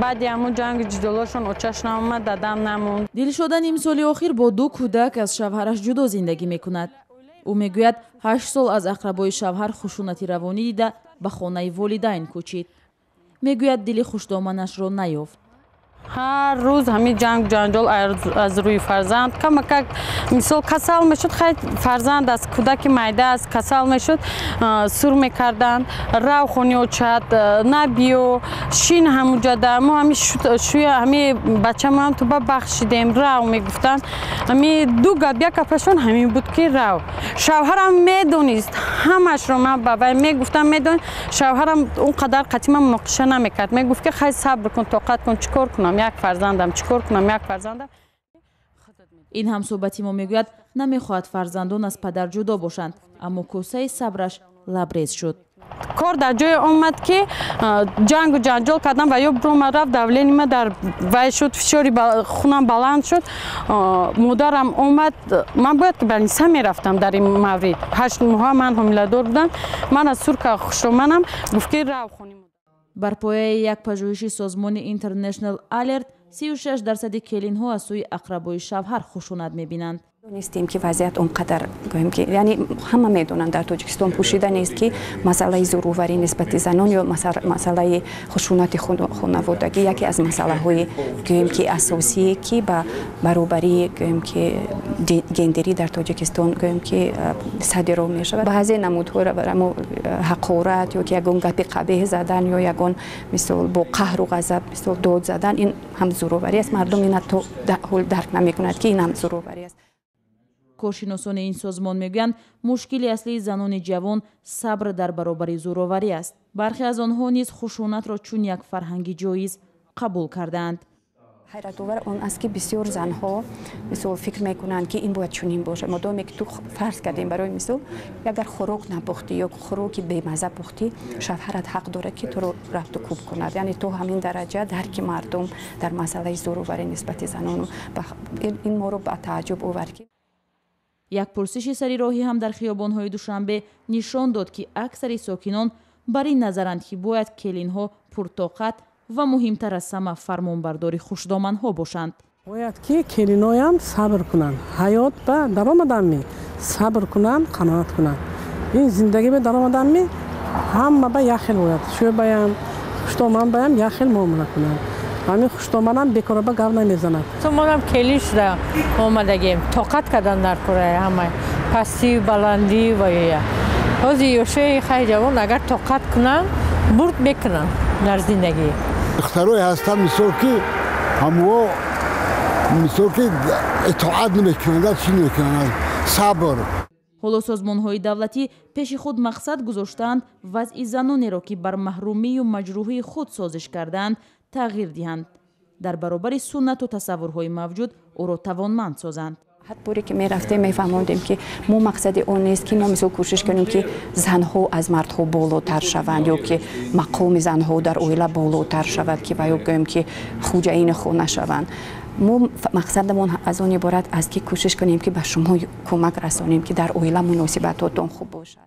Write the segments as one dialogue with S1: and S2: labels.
S1: بعد همون جنگ جدالاشون اوچش نامد دادم نموند.
S2: دلشده نیم سالی آخر با 2 کودک از شوهرش جدا زندگی میکند. او میگوید 8 سال از اقربای شوهر خشونت روانی دیده به خانه والدین کوچید. میگوید دل خوشدامنش را نیافت.
S1: هر روز همین جنگ جنجال از روی فرزند کمک مثال کسل میشد. خیلی فرزند از کودک میده است کسل میشد سر میکردند رو خونی و چت نبیو شین همونجا در ما همین شوی همین بچه ما هم تو بخشیدیم رو میگفتن همین دو گب یک کپشون همین بود که رو شوهرم میدونست همش رو من بابا میگفتم میدون شوهرم اونقدر قطعی من مناقشه نمیکرد میگفت که خیلی صبر کن طاقت کن چیکار کنم یک فرزندم چیکار کنم یک فرزندم.
S2: این هم صحبتی ما میگوید نمیخواهد فرزندان از پدر جدا باشند اما کوسه صبرش لبریز شد.
S1: کار در جای آمد که جنگ و جنجال کردم و یا برام رفت دولین ما در وای شد فشاری خونم بلند شد مادرم اومد من باید که برنیسه میرفتم در این مورد 8 ماه من حامله دار بودم من از سرک خوشمنم گفت که رو خونیم.
S2: بر پایه یک پژوهش سازمان اینترنشنال آلرت 36% کلین ها از سوی اقربای شوهر خشونت میبینند.
S3: نیستیم که وضعیت اونقدر گویم که یعنی همه میدونن در تاجیکستان پوشیده نیست که مسئله زوروری نسبت زنان یا مسئله خشونت خانوادگی یکی از مسئله های گویم که اساسی که به برابری گویم که گندری در تاجیکستان گویم که صادر میشه. بعضی نمودها را برای حقارت یا که یگون گپ قبیح زدن یا یگون مثلا با قهر و غضب مثلا داد زدن این هم زوروری است. مردم این تو درک نمیکنند که این هم زوروری است.
S2: کارشناسان این سازمان میگویند مشکل اصلی زنان جوان صبر در برابر زوروری است. برخی از آنها نیز خشونت را چون یک فرهنگی جایز قبول کردند.
S3: حیرت آور آن است که بسیار زنها مثلا فکر میکنند که این باید چنین باشه. مادامی که تو فرض کردیم برای مثال اگر خوراک نپختی یا خوراکی بی‌مزه پختی شوهرت حق داره که تو رو رفت و کوب کند. یعنی تو همین درجه درک مردم در مسئله زوروری نسبت زنان این ما رو به تعجب آورد.
S2: یک پرسش سری راهی هم در خیابان‌های دوشنبه نشان داد که اکثر ساکنان بر این نظرند که باید کلین‌ها پرطاقت و مهمتر از همه فرمانبرداری خوشدامن‌ها باشند.
S4: باید که کلین‌ها هم صبر کنند. حیات به درآمدن می صبر کنند، قناعت کنند. این زندگی به درآمدن می همه به یک خیل باید شو بیان خوشدامن بیان یک خیل معامله کنند. همین خوشدامنم بیکار به گاو نمیزنند.
S1: تو ما هم کلیش را آمدگیم طاقت کردن در کره همه پستی بلندی و یا از یوشه خیلی جوان اگر طاقت کنن برد میکنن در زندگی.
S5: دخترای هستن مثل که همو مثل که اطاعت نمیکنند چی نمیکنند صبر.
S2: حالا سازمان‌های دولتی پیش خود مقصد گذاشتند وضع زنانی را که بر محرومی و مجروحی خود سازش کردند تغییر دهند در برابر سنت و تصورهای موجود او را توانمند سازند.
S3: حتی پوری که می رفتیم می فهمیدیم که مو مقصد اون نیست که ما مثلا کوشش کنیم که زنها از مردها بالاتر شوند یا که مقام زنها در عائله بالاتر شود که باید گویم که خوجین خود نشوند. ما مقصدمون از اون عبارت است که کوشش کنیم که به شما کمک رسانیم که در عائله مناسبتاتون خوب باشد.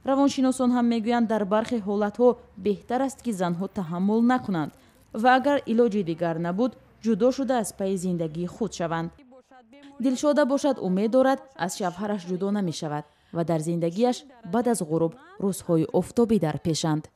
S2: روانشناسان هم میگویند در برخی حالتها بهتر است که زنها تحمل نکنند و اگر علاج دیگر نبود جدا شده از پی زندگی خود شوند. دلشاده باشد امید دارد از شوهرش جدا نمی شود و در زندگیش بعد از غروب روزهای آفتابی در پیشند.